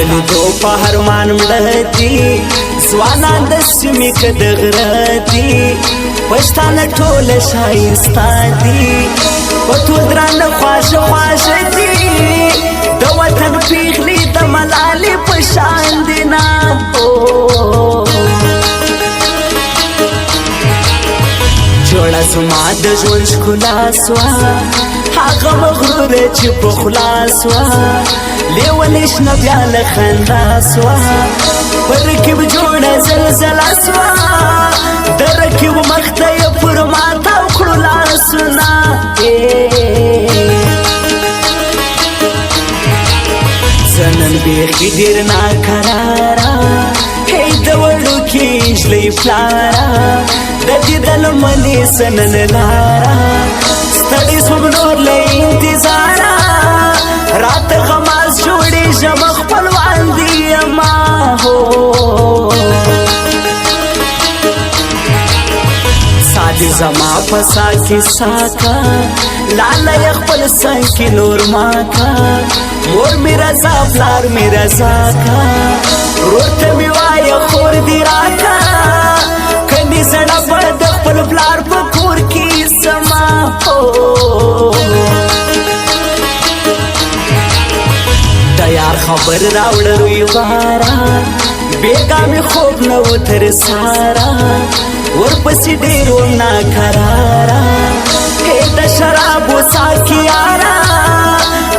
ستادلی دو پهر مان مړدي ځوانان د سیمې کدغرتي پښتانه ټول شایسته دي په تو درانه خواشه خواشه دي د وطن پیغلې د ملالې په شان دي نه جوړه زما د ژوند ښکلا سوه هغه مغرور چې په خلاص وه لیونې شنه بیا له خندا سوه په رکیب جوړه زلزله سوه د رکیب مخ ته یې پر ماتاو کړو لاسونه زه نن بیخي ډېر ناکراره هی د وړوکې نجلۍ پلاره د دیدن منې سنن لاره ستړی سوم نور له انتظاره راته غماز جوړې ژبه خپلوان دي یما هو سادي زما په سا کې ساکه لاله یې خپل سنګ کې نور ماکه مور مې رضا پلار مې رضا کا ورور ته مې وایه خور دې راکه کني زړه به د خپل پلار په کور کې سما د یار خبر راوړ روی واره بېګا مې خوب نه و تر ساره ورپسې ډېر وم ناکراره هې د شرابو ساقي یاره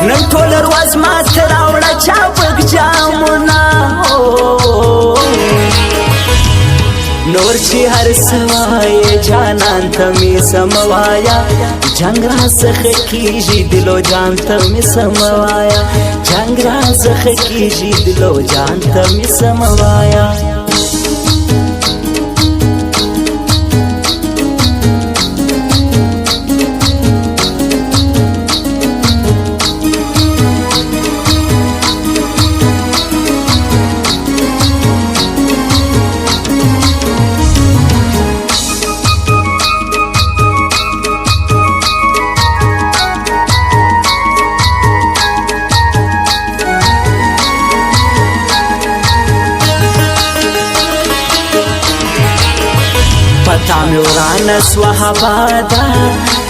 نن ټوله ورځ ماته راوړه چابک جامونه نور چې هر څه وایې جانان ته مې سم وایه جنګ راڅخه کېږي دلو جان ته مې سم وایه جنګ راڅخه کېږي دلو جان ته مې سم وایه پتا مې ورانه سوه هوا ده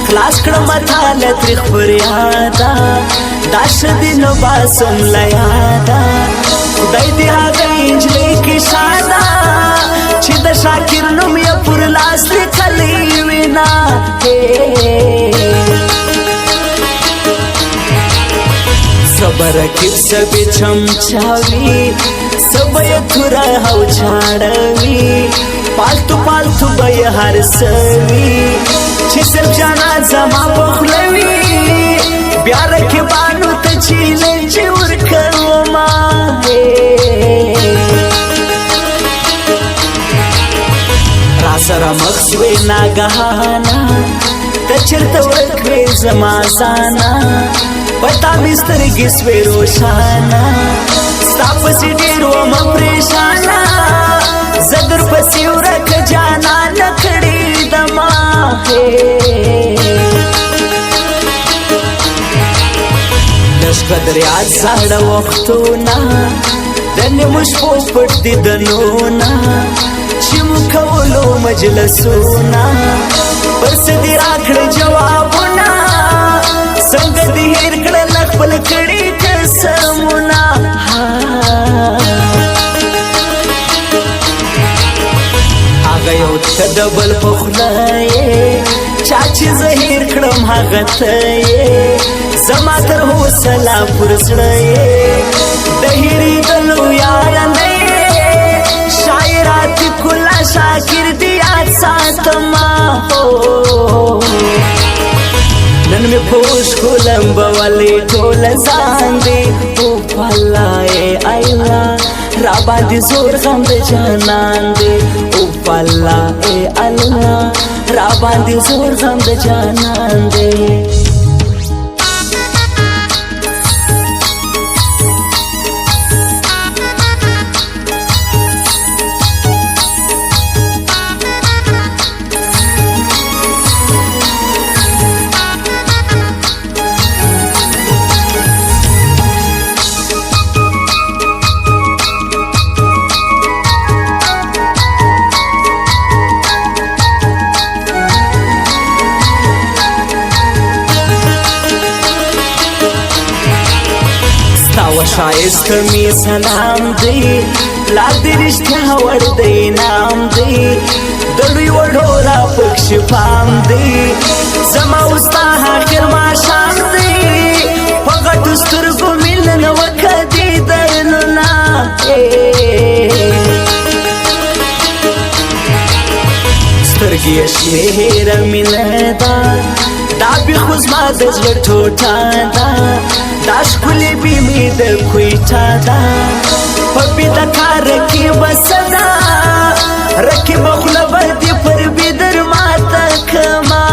خلاص کړم تاله تریخ پر یاده دا ښه دي نو باسم له یاده خدای دې هغه نجلۍ کې شاده چې د شاکر نوم یې پر لاس لیکلی وي نه صبر رقیب سبې چمچاوي سبه یې توره او چاړوي پالتو پالتو به یې هر څه وي چې صرف جانان زما په خوله وي بیا رقیبانو ته چیلنج ورکومه راسره مخ سوې ناګهانه ته چېرته ورک وې زما ځانه په تا مې سترګې سوې روښانه ستا پسې ډېر ومه پرېشانه زه در پسې ورکه جانانه کړې دما لږ قدر یاد زاړه وختونه د نیمو شپو پټ دیدنونه چې مو کولو مجلسونه پر څه دې راکړه جوابونه څنګه دې هېر کړل خپل کړي قسمونه هغه یو ته د بل په خوله یې چا چې زه هېر کړم هغه ته یې زما تر حوصله پر زړه یې د هېرېدلو یارانه یې شاعرات کله شاکر دې یاد ساتمه نن مې پوش کولم به ولې ټوله ځان دې اوپله ای الله را باندې زور غم د جانان دې اوپله ای الله را باندې زور غم د جانان دې شایست می سلام دی لاد رشتیا ور دی نام دی دلوی وړو را پکښ پام دی زما وستا آخر ماښام دی په غټو سترګو مینه وکړه دیدنونه سترګې یې شمېره مینه ده دا بیخو زما د زړه ټوټه ده دا ښکلې بیمې د کویټه ده په بیده کاره کې بسه ده رقیبه خوله به دې پر بیدر ماته کړمه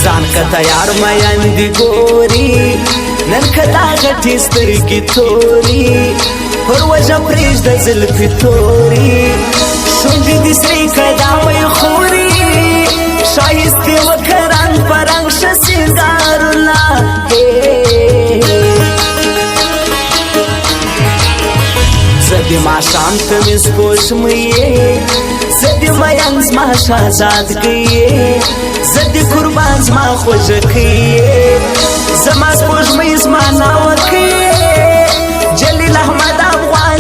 ځان که تیار میین دې ګوري نن که دا غټې سترګې توري پر وجه پرېږده زلفې توري شونډې دې سرې کړه دا وی خوري ښایست دې وکړه رنګ په رنګ ښه سینګارونه زه دې ماښام ته مې سپوږمۍ زه دې مین زما شهزادګۍ زه دې قربان زما خوږکۍ